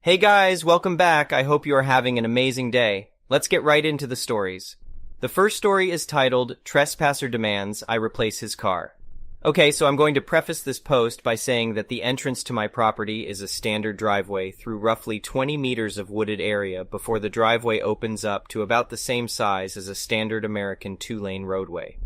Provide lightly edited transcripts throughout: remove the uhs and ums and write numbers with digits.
Hey guys, welcome back. I hope you are having an amazing day. Let's get right into the stories. The first story is titled, Trespasser Demands I Replace His Car. Okay, so I'm going to preface this post by saying that the entrance to my property is a standard driveway through roughly 20 meters of wooded area before the driveway opens up to about the same size as a standard American two-lane roadway.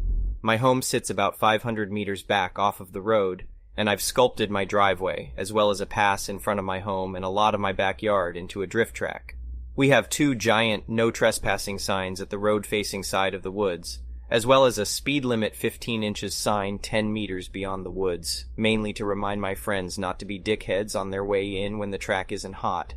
My home sits about 500 meters back off of the road, and I've sculpted my driveway, as well as a pass in front of my home and a lot of my backyard, into a drift track. We have two giant no trespassing signs at the road-facing side of the woods, as well as a speed limit 15 inches sign 10 meters beyond the woods, mainly to remind my friends not to be dickheads on their way in when the track isn't hot.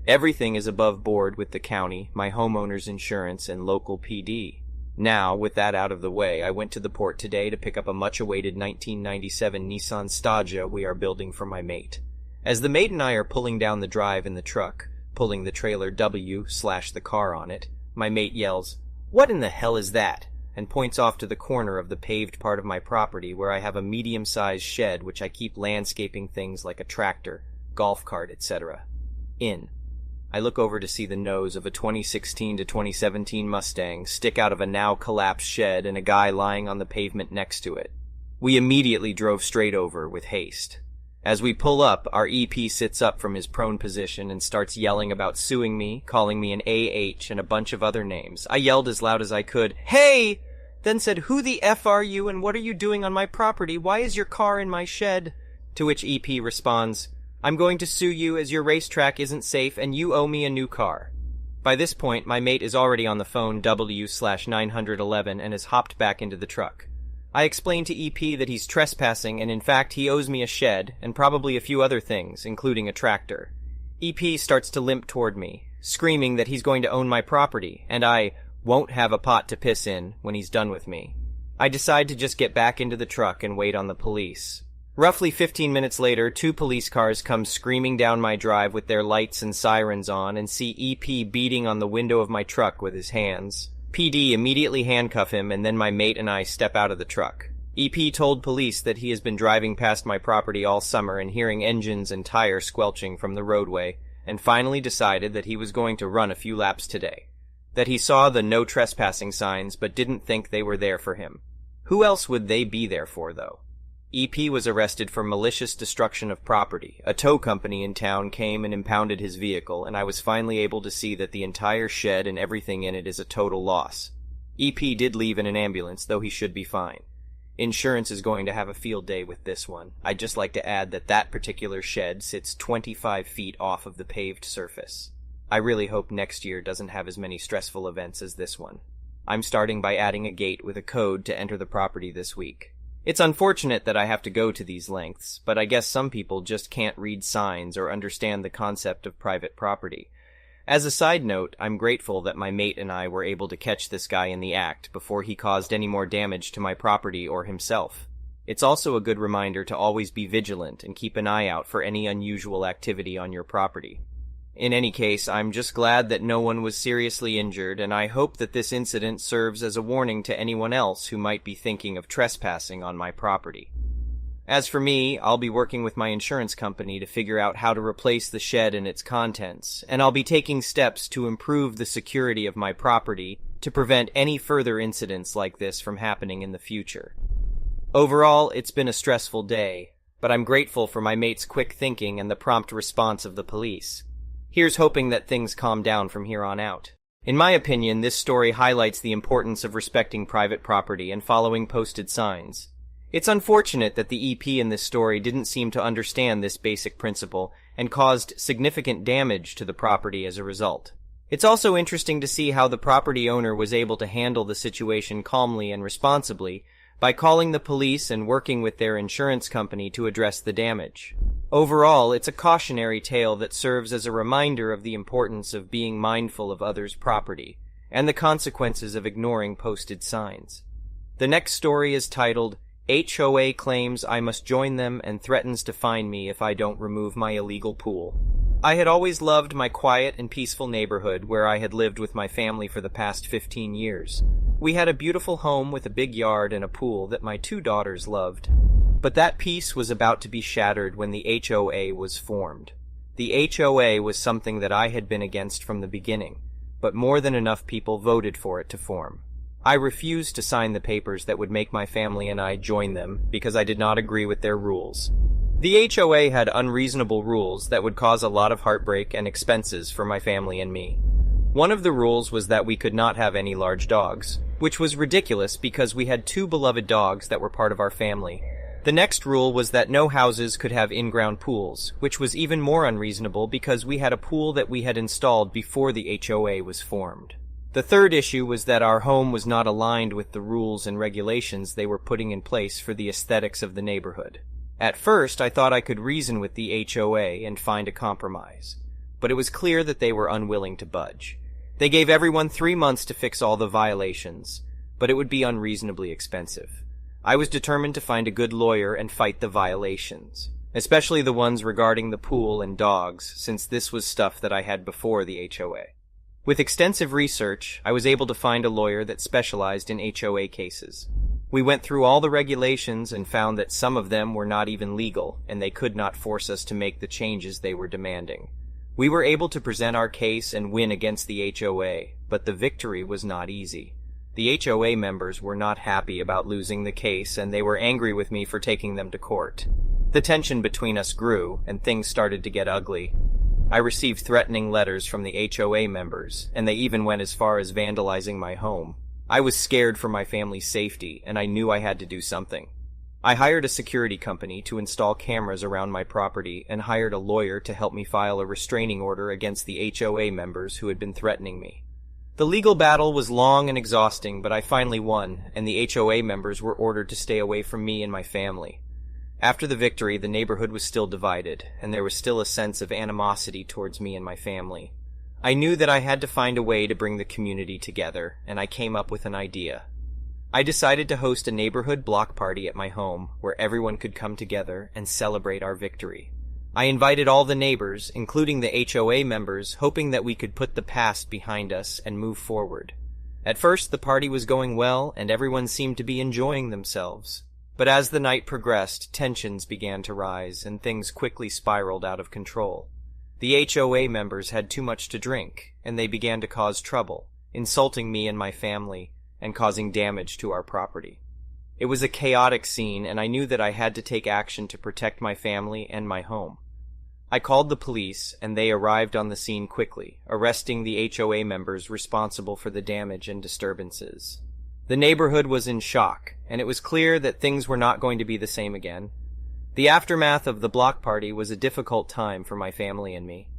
Everything is above board with the county, my homeowner's insurance, and local PD. Now, with that out of the way, I went to the port today to pick up a much-awaited 1997 Nissan Stagea we are building for my mate. As the mate and I are pulling down the drive in the truck, pulling the trailer W/the car on it, my mate yells, "What in the hell is that?" and points off to the corner of the paved part of my property where I have a medium-sized shed which I keep landscaping things like a tractor, golf cart, etc. in. I look over to see the nose of a 2016 to 2017 Mustang stick out of a now-collapsed shed and a guy lying on the pavement next to it. We immediately drove straight over with haste. As we pull up, our EP sits up from his prone position and starts yelling about suing me, calling me an AH, and a bunch of other names. I yelled as loud as I could, "Hey!" Then said, "Who the F are you and what are you doing on my property? Why is your car in my shed?" To which EP responds, "I'm going to sue you as your racetrack isn't safe and you owe me a new car." By this point, my mate is already on the phone W/911 and has hopped back into the truck. I explain to EP that he's trespassing and in fact he owes me a shed and probably a few other things, including a tractor. EP starts to limp toward me, screaming that he's going to own my property and I won't have a pot to piss in when he's done with me. I decide to just get back into the truck and wait on the police. Roughly 15 minutes later, two police cars come screaming down my drive with their lights and sirens on and see EP beating on the window of my truck with his hands. PD immediately handcuff him and then my mate and I step out of the truck. EP told police that he has been driving past my property all summer and hearing engines and tires squelching from the roadway, and finally decided that he was going to run a few laps today. That he saw the no trespassing signs but didn't think they were there for him. Who else would they be there for, though? EP was arrested for malicious destruction of property. A tow company in town came and impounded his vehicle, and I was finally able to see that the entire shed and everything in it is a total loss. EP did leave in an ambulance, though he should be fine. Insurance is going to have a field day with this one. I'd just like to add that that particular shed sits 25 feet off of the paved surface. I really hope next year doesn't have as many stressful events as this one. I'm starting by adding a gate with a code to enter the property this week. It's unfortunate that I have to go to these lengths, but I guess some people just can't read signs or understand the concept of private property. As a side note, I'm grateful that my mate and I were able to catch this guy in the act before he caused any more damage to my property or himself. It's also a good reminder to always be vigilant and keep an eye out for any unusual activity on your property. In any case, I'm just glad that no one was seriously injured, and I hope that this incident serves as a warning to anyone else who might be thinking of trespassing on my property. As for me, I'll be working with my insurance company to figure out how to replace the shed and its contents, and I'll be taking steps to improve the security of my property to prevent any further incidents like this from happening in the future. Overall, it's been a stressful day, but I'm grateful for my mate's quick thinking and the prompt response of the police. Here's hoping that things calm down from here on out. In my opinion, this story highlights the importance of respecting private property and following posted signs. It's unfortunate that the EP in this story didn't seem to understand this basic principle and caused significant damage to the property as a result. It's also interesting to see how the property owner was able to handle the situation calmly and responsibly by calling the police and working with their insurance company to address the damage. Overall, it's a cautionary tale that serves as a reminder of the importance of being mindful of others' property and the consequences of ignoring posted signs. The next story is titled, HOA Claims I Must Join Them and Threatens to Fine Me If I Don't Remove My Illegal Pool. I had always loved my quiet and peaceful neighborhood where I had lived with my family for the past 15 years. We had a beautiful home with a big yard and a pool that my two daughters loved. But that peace was about to be shattered when the HOA was formed. The HOA was something that I had been against from the beginning, but more than enough people voted for it to form. I refused to sign the papers that would make my family and I join them because I did not agree with their rules. The HOA had unreasonable rules that would cause a lot of heartbreak and expenses for my family and me. One of the rules was that we could not have any large dogs, which was ridiculous because we had 2 beloved dogs that were part of our family. The next rule was that no houses could have in-ground pools, which was even more unreasonable because we had a pool that we had installed before the HOA was formed. The third issue was that our home was not aligned with the rules and regulations they were putting in place for the aesthetics of the neighborhood. At first, I thought I could reason with the HOA and find a compromise, but it was clear that they were unwilling to budge. They gave everyone 3 months to fix all the violations, but it would be unreasonably expensive. I was determined to find a good lawyer and fight the violations, especially the ones regarding the pool and dogs, since this was stuff that I had before the HOA. With extensive research, I was able to find a lawyer that specialized in HOA cases. We went through all the regulations and found that some of them were not even legal, and they could not force us to make the changes they were demanding. We were able to present our case and win against the HOA, but the victory was not easy. The HOA members were not happy about losing the case, and they were angry with me for taking them to court. The tension between us grew, and things started to get ugly. I received threatening letters from the HOA members, and they even went as far as vandalizing my home. I was scared for my family's safety, and I knew I had to do something. I hired a security company to install cameras around my property and hired a lawyer to help me file a restraining order against the HOA members who had been threatening me. The legal battle was long and exhausting, but I finally won, and the HOA members were ordered to stay away from me and my family. After the victory, the neighborhood was still divided, and there was still a sense of animosity towards me and my family. I knew that I had to find a way to bring the community together, and I came up with an idea. I decided to host a neighborhood block party at my home, where everyone could come together and celebrate our victory. I invited all the neighbors, including the HOA members, hoping that we could put the past behind us and move forward. At first, the party was going well, and everyone seemed to be enjoying themselves. But as the night progressed, tensions began to rise, and things quickly spiraled out of control. The HOA members had too much to drink, and they began to cause trouble, insulting me and my family, and causing damage to our property. It was a chaotic scene, and I knew that I had to take action to protect my family and my home. I called the police, and they arrived on the scene quickly, arresting the HOA members responsible for the damage and disturbances. The neighborhood was in shock, and it was clear that things were not going to be the same again. The aftermath of the block party was a difficult time for my family and me.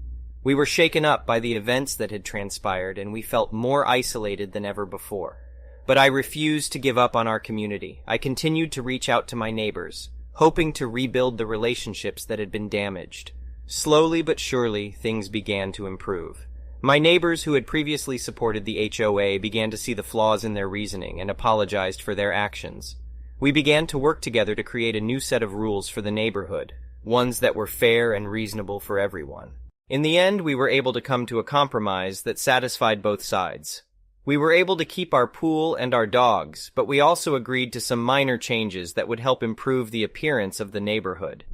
We were shaken up by the events that had transpired, and we felt more isolated than ever before. But I refused to give up on our community. I continued to reach out to my neighbors, hoping to rebuild the relationships that had been damaged. Slowly but surely, things began to improve. My neighbors who had previously supported the HOA began to see the flaws in their reasoning and apologized for their actions. We began to work together to create a new set of rules for the neighborhood, ones that were fair and reasonable for everyone. In the end, we were able to come to a compromise that satisfied both sides. We were able to keep our pool and our dogs, but we also agreed to some minor changes that would help improve the appearance of the neighborhood.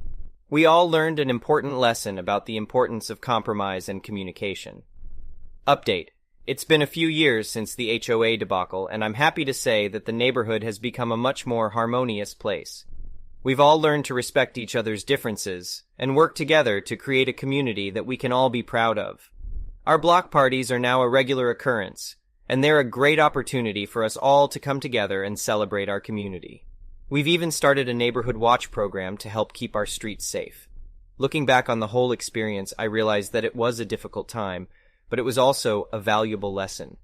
We all learned an important lesson about the importance of compromise and communication. Update. It's been a few years since the HOA debacle, and I'm happy to say that the neighborhood has become a much more harmonious place. We've all learned to respect each other's differences and work together to create a community that we can all be proud of. Our block parties are now a regular occurrence, and they're a great opportunity for us all to come together and celebrate our community. We've even started a neighborhood watch program to help keep our streets safe. Looking back on the whole experience, I realized that it was a difficult time, but it was also a valuable lesson.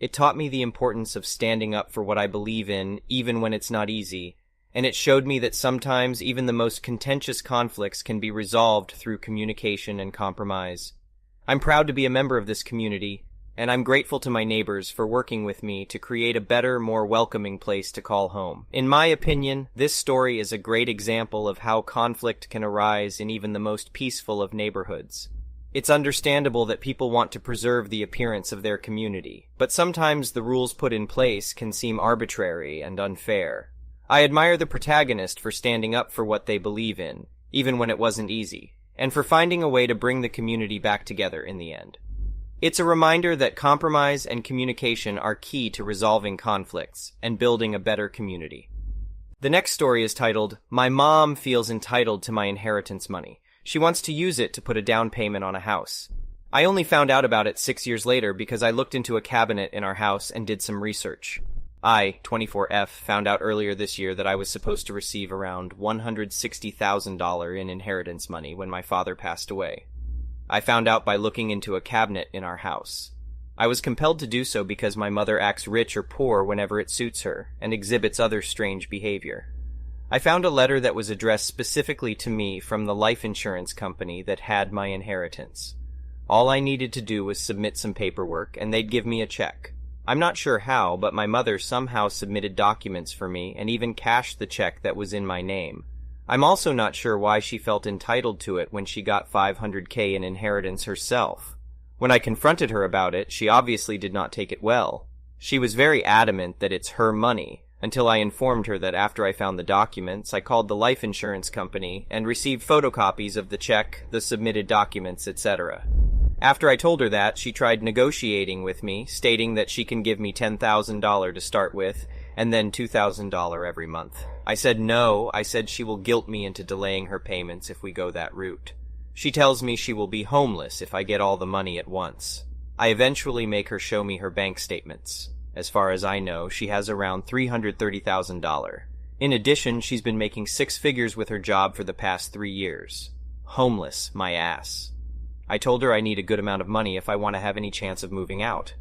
It taught me the importance of standing up for what I believe in, even when it's not easy, and it showed me that sometimes even the most contentious conflicts can be resolved through communication and compromise. I'm proud to be a member of this community, and I'm grateful to my neighbors for working with me to create a better, more welcoming place to call home. In my opinion, this story is a great example of how conflict can arise in even the most peaceful of neighborhoods. It's understandable that people want to preserve the appearance of their community, but sometimes the rules put in place can seem arbitrary and unfair. I admire the protagonist for standing up for what they believe in, even when it wasn't easy. and for finding a way to bring the community back together in the end. It's a reminder that compromise and communication are key to resolving conflicts and building a better community. The next story is titled, My Mom Feels Entitled to My Inheritance Money. She wants to use it to put a down payment on a house. I only found out about it 6 years later because I looked into a cabinet in our house and did some research. I, 24F, found out earlier this year that I was supposed to receive around $160,000 in inheritance money when my father passed away. I found out by looking into a cabinet in our house. I was compelled to do so because my mother acts rich or poor whenever it suits her and exhibits other strange behavior. I found a letter that was addressed specifically to me from the life insurance company that had my inheritance. All I needed to do was submit some paperwork and they'd give me a check. I'm not sure how, but my mother somehow submitted documents for me and even cashed the check that was in my name. I'm also not sure why she felt entitled to it when she got $500K in inheritance herself. When I confronted her about it, she obviously did not take it well. She was very adamant that it's her money, until I informed her that after I found the documents, I called the life insurance company and received photocopies of the check, the submitted documents, etc. After I told her that, she tried negotiating with me, stating that she can give me $10,000 to start with, and then $2,000 every month. I said no. I said she will guilt me into delaying her payments if we go that route. She tells me she will be homeless if I get all the money at once. I eventually make her show me her bank statements. As far as I know, she has around $330,000. In addition, she's been making 6 figures with her job for the past 3 years. Homeless, my ass. I told her I need a good amount of money if I want to have any chance of moving out.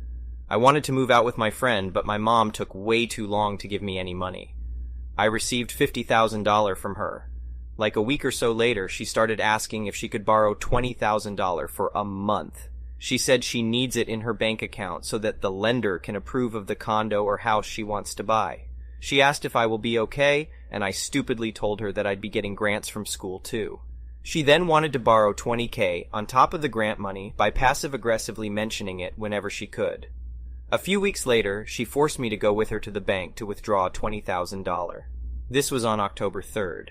I wanted to move out with my friend, but my mom took way too long to give me any money. I received $50,000 from her. Like a week or so later, she started asking if she could borrow $20,000 for a month. She said she needs it in her bank account so that the lender can approve of the condo or house she wants to buy. She asked if I will be okay, and I stupidly told her that I'd be getting grants from school too. She then wanted to borrow $20K on top of the grant money by passive-aggressively mentioning it whenever she could. A few weeks later, she forced me to go with her to the bank to withdraw $20,000. This was on October 3rd.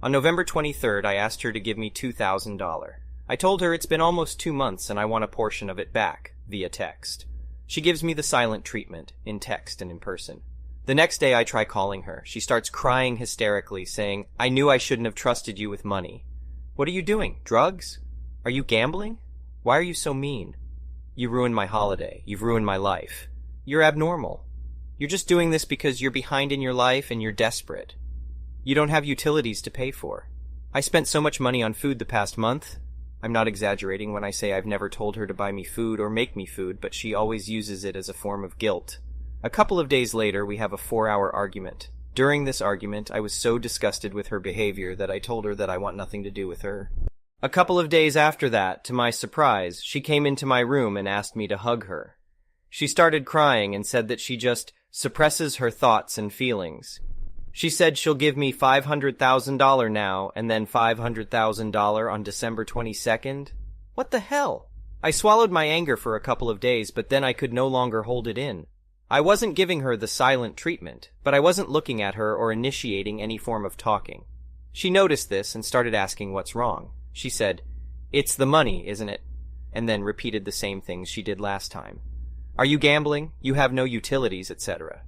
On November 23rd, I asked her to give me $2,000. I told her it's been almost 2 months and I want a portion of it back, via text. She gives me the silent treatment, in text and in person. The next day I try calling her. She starts crying hysterically, saying, I knew I shouldn't have trusted you with money. What are you doing? Drugs? Are you gambling? Why are you so mean? You ruined my holiday. You've ruined my life. You're abnormal. You're just doing this because you're behind in your life and you're desperate. You don't have utilities to pay for. I spent so much money on food the past month. I'm not exaggerating when I say I've never told her to buy me food or make me food, but she always uses it as a form of guilt. A couple of days later, we have a 4-hour argument. During this argument, I was so disgusted with her behavior that I told her that I want nothing to do with her. A couple of days after that, to my surprise, she came into my room and asked me to hug her. She started crying and said that she just suppresses her thoughts and feelings. She said she'll give me $500,000 now and then $500,000 on December 22nd. What the hell? I swallowed my anger for a couple of days, but then I could no longer hold it in. I wasn't giving her the silent treatment, but I wasn't looking at her or initiating any form of talking. She noticed this and started asking what's wrong. She said, "It's the money, isn't it?" and then repeated the same things she did last time. "Are you gambling? You have no utilities, etc."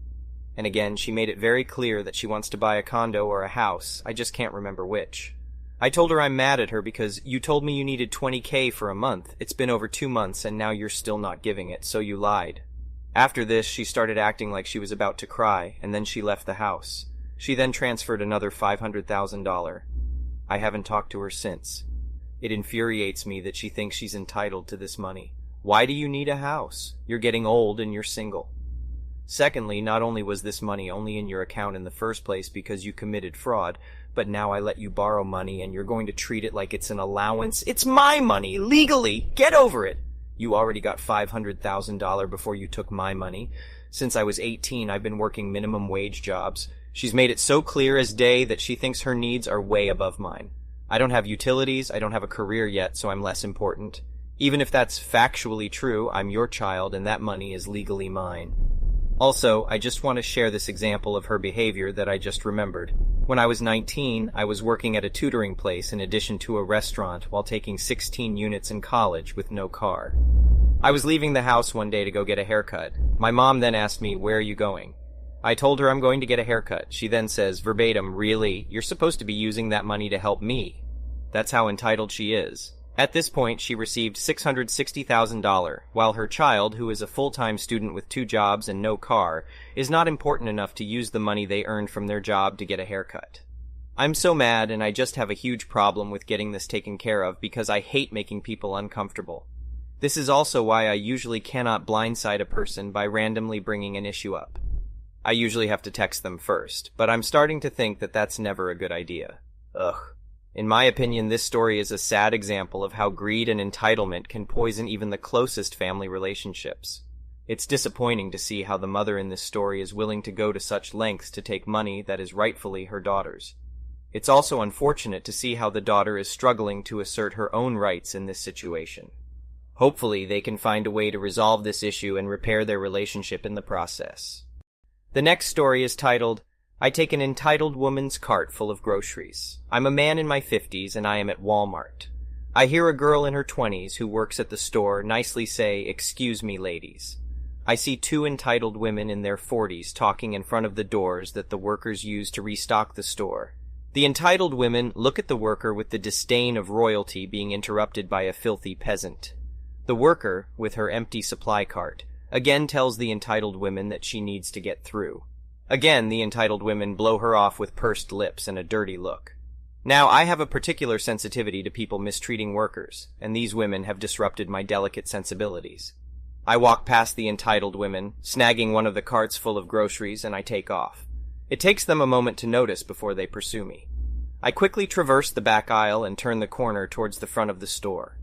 And again, she made it very clear that she wants to buy a condo or a house. I just can't remember which. I told her I'm mad at her because you told me you needed $20K for a month. It's been over 2 months and now you're still not giving it, so you lied. After this, she started acting like she was about to cry, and then she left the house. She then transferred another $500,000. I haven't talked to her since. It infuriates me that she thinks she's entitled to this money. Why do you need a house? You're getting old and you're single. Secondly, not only was this money only in your account in the first place because you committed fraud, but now I let you borrow money and you're going to treat it like it's an allowance. It's my money, legally! Get over it! You already got $500,000 before you took my money. Since I was 18, I've been working minimum wage jobs. She's made it so clear as day that she thinks her needs are way above mine. I don't have utilities, I don't have a career yet, so I'm less important. Even if that's factually true, I'm your child and that money is legally mine. Also, I just want to share this example of her behavior that I just remembered. When I was 19, I was working at a tutoring place in addition to a restaurant while taking 16 units in college with no car. I was leaving the house one day to go get a haircut. My mom then asked me, "Where are you going?" I told her I'm going to get a haircut. She then says, verbatim, "Really? You're supposed to be using that money to help me." That's how entitled she is. At this point, she received $660,000, while her child, who is a full-time student with 2 jobs and no car, is not important enough to use the money they earned from their job to get a haircut. I'm so mad, and I just have a huge problem with getting this taken care of because I hate making people uncomfortable. This is also why I usually cannot blindside a person by randomly bringing an issue up. I usually have to text them first, but I'm starting to think that that's never a good idea. Ugh. In my opinion, this story is a sad example of how greed and entitlement can poison even the closest family relationships. It's disappointing to see how the mother in this story is willing to go to such lengths to take money that is rightfully her daughter's. It's also unfortunate to see how the daughter is struggling to assert her own rights in this situation. Hopefully, they can find a way to resolve this issue and repair their relationship in the process. The next story is titled, I take an entitled woman's cart full of groceries. I'm a man in my 50s and I am at Walmart. I hear a girl in her 20s who works at the store nicely say, "Excuse me, ladies." I see 2 entitled women in their 40s talking in front of the doors that the workers use to restock the store. The entitled women look at the worker with the disdain of royalty being interrupted by a filthy peasant. The worker, with her empty supply cart, again tells the entitled women that she needs to get through. Again, the entitled women blow her off with pursed lips and a dirty look. Now, I have a particular sensitivity to people mistreating workers, and these women have disrupted my delicate sensibilities. I walk past the entitled women, snagging one of the carts full of groceries, and I take off. It takes them a moment to notice before they pursue me. I quickly traverse the back aisle and turn the corner towards the front of the store.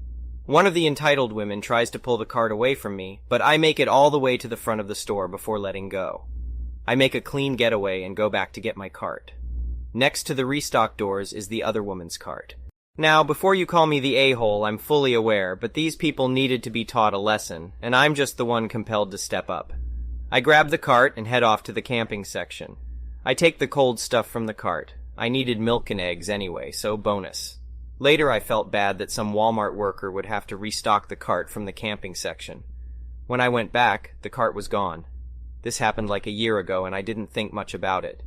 One of the entitled women tries to pull the cart away from me, but I make it all the way to the front of the store before letting go. I make a clean getaway and go back to get my cart. Next to the restock doors is the other woman's cart. Now, before you call me the a-hole, I'm fully aware, but these people needed to be taught a lesson, and I'm just the one compelled to step up. I grab the cart and head off to the camping section. I take the cold stuff from the cart. I needed milk and eggs anyway, so bonus. Later I felt bad that some Walmart worker would have to restock the cart from the camping section. When I went back, the cart was gone. This happened like a year ago and I didn't think much about it.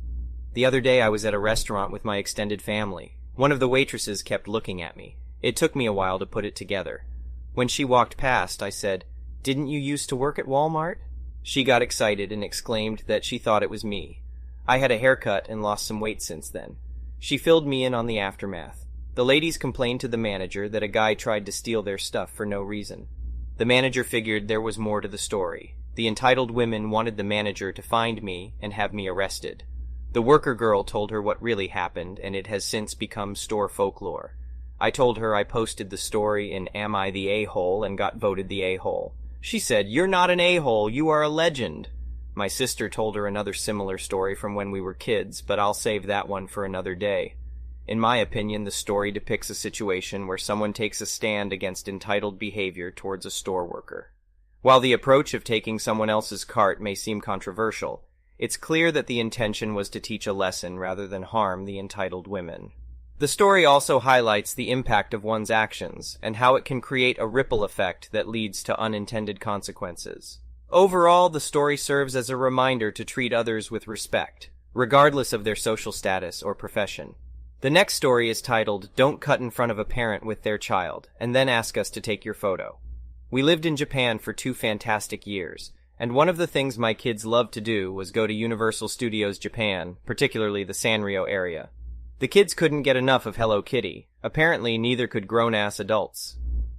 The other day I was at a restaurant with my extended family. One of the waitresses kept looking at me. It took me a while to put it together. When she walked past, I said, "Didn't you used to work at Walmart?" She got excited and exclaimed that she thought it was me. I had a haircut and lost some weight since then. She filled me in on the aftermath. The ladies complained to the manager that a guy tried to steal their stuff for no reason. The manager figured there was more to the story. The entitled women wanted the manager to find me and have me arrested. The worker girl told her what really happened, and it has since become store folklore. I told her I posted the story in Am I the A-hole and got voted the A-hole. She said, "You're not an a-hole, you are a legend." My sister told her another similar story from when we were kids, but I'll save that one for another day. In my opinion, the story depicts a situation where someone takes a stand against entitled behavior towards a store worker. While the approach of taking someone else's cart may seem controversial, it's clear that the intention was to teach a lesson rather than harm the entitled women. The story also highlights the impact of one's actions and how it can create a ripple effect that leads to unintended consequences. Overall, the story serves as a reminder to treat others with respect, regardless of their social status or profession. The next story is titled, Don't Cut in Front of a Parent with Their Child, and Then Ask Us to Take Your Photo. We lived in Japan for 2 fantastic years, and one of the things my kids loved to do was go to Universal Studios Japan, particularly the Sanrio area. The kids couldn't get enough of Hello Kitty. Apparently, neither could grown-ass adults.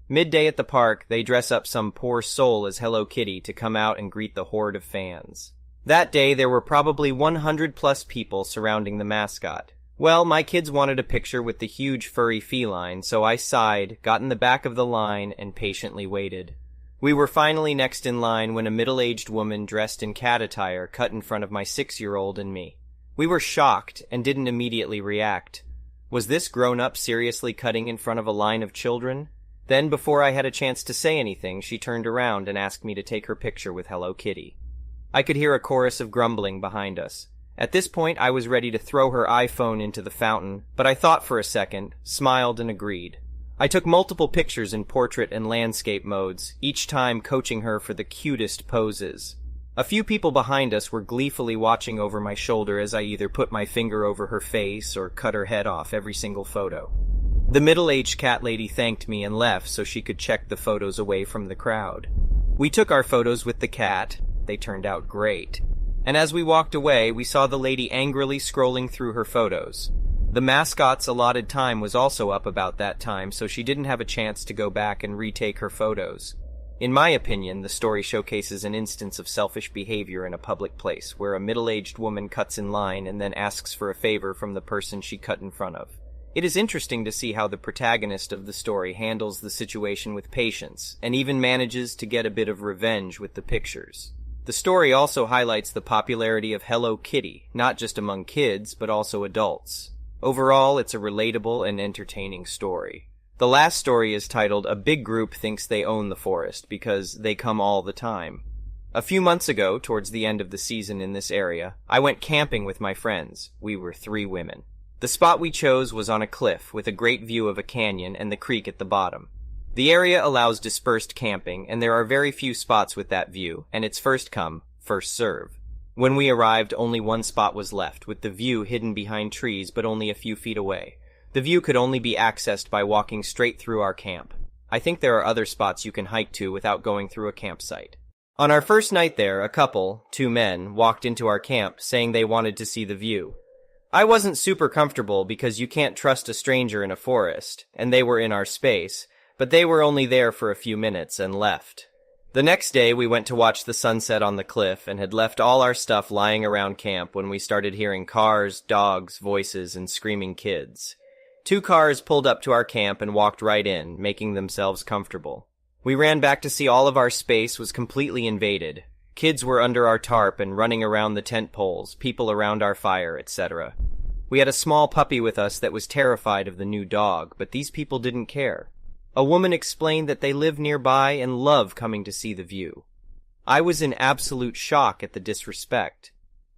Midday at the park, they dress up some poor soul as Hello Kitty to come out and greet the horde of fans. That day, there were probably 100+ people surrounding the mascot. Well, my kids wanted a picture with the huge furry feline, so I sighed, got in the back of the line, and patiently waited. We were finally next in line when a middle-aged woman dressed in cat attire cut in front of my 6-year-old and me. We were shocked and didn't immediately react. Was this grown-up seriously cutting in front of a line of children? Then, before I had a chance to say anything, she turned around and asked me to take her picture with Hello Kitty. I could hear a chorus of grumbling behind us. At this point, I was ready to throw her iPhone into the fountain, but I thought for a second, smiled, and agreed. I took multiple pictures in portrait and landscape modes, each time coaching her for the cutest poses. A few people behind us were gleefully watching over my shoulder as I either put my finger over her face or cut her head off every single photo. The middle-aged cat lady thanked me and left so she could check the photos away from the crowd. We took our photos with the cat. They turned out great. And as we walked away, we saw the lady angrily scrolling through her photos. The mascot's allotted time was also up about that time, so she didn't have a chance to go back and retake her photos. In my opinion, the story showcases an instance of selfish behavior in a public place, where a middle-aged woman cuts in line and then asks for a favor from the person she cut in front of. It is interesting to see how the protagonist of the story handles the situation with patience, and even manages to get a bit of revenge with the pictures. The story also highlights the popularity of Hello Kitty, not just among kids, but also adults. Overall, it's a relatable and entertaining story. The last story is titled, "A Big Group Thinks They Own the Forest," because they come all the time. A few months ago, towards the end of the season in this area, I went camping with my friends. We were 3 women. The spot we chose was on a cliff with a great view of a canyon and the creek at the bottom. The area allows dispersed camping, and there are very few spots with that view, and it's first come, first serve. When we arrived, only one spot was left, with the view hidden behind trees but only a few feet away. The view could only be accessed by walking straight through our camp. I think there are other spots you can hike to without going through a campsite. On our first night there, a couple, 2 men, walked into our camp saying they wanted to see the view. I wasn't super comfortable because you can't trust a stranger in a forest, and they were in our space, but they were only there for a few minutes and left. The next day, we went to watch the sunset on the cliff and had left all our stuff lying around camp when we started hearing cars, dogs, voices, and screaming kids. 2 cars pulled up to our camp and walked right in, making themselves comfortable. We ran back to see all of our space was completely invaded. Kids were under our tarp and running around the tent poles, people around our fire, etc. We had a small puppy with us that was terrified of the new dog, but these people didn't care. A woman explained that they live nearby and love coming to see the view. I was in absolute shock at the disrespect.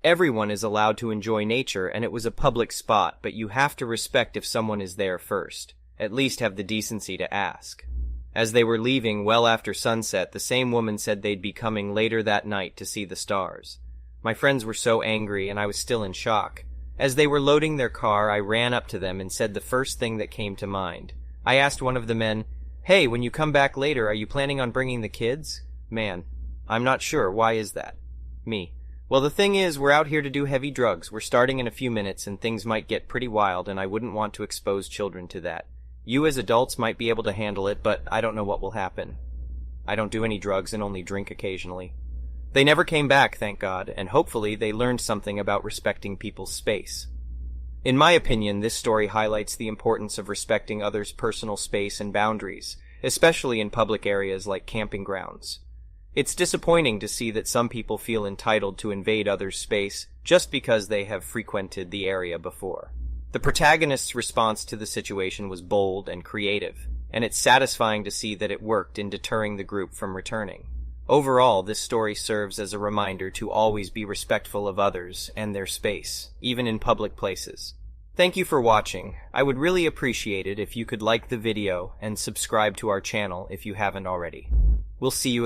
Everyone is allowed to enjoy nature, and it was a public spot, but you have to respect if someone is there first. At least have the decency to ask. As they were leaving well after sunset, the same woman said they'd be coming later that night to see the stars. My friends were so angry, and I was still in shock. As they were loading their car, I ran up to them and said the first thing that came to mind. I asked one of the men, "Hey, when you come back later, are you planning on bringing the kids?" "Man, I'm not sure. Why is that?" Me. "Well, the thing is, we're out here to do heavy drugs. We're starting in a few minutes, and things might get pretty wild, and I wouldn't want to expose children to that. You as adults might be able to handle it, but I don't know what will happen. I don't do any drugs and only drink occasionally." They never came back, thank God, and hopefully they learned something about respecting people's space. In my opinion, this story highlights the importance of respecting others' personal space and boundaries, especially in public areas like camping grounds. It's disappointing to see that some people feel entitled to invade others' space just because they have frequented the area before. The protagonist's response to the situation was bold and creative, and it's satisfying to see that it worked in deterring the group from returning. Overall, this story serves as a reminder to always be respectful of others and their space, even in public places. Thank you for watching. I would really appreciate it if you could like the video and subscribe to our channel if you haven't already. We'll see you again.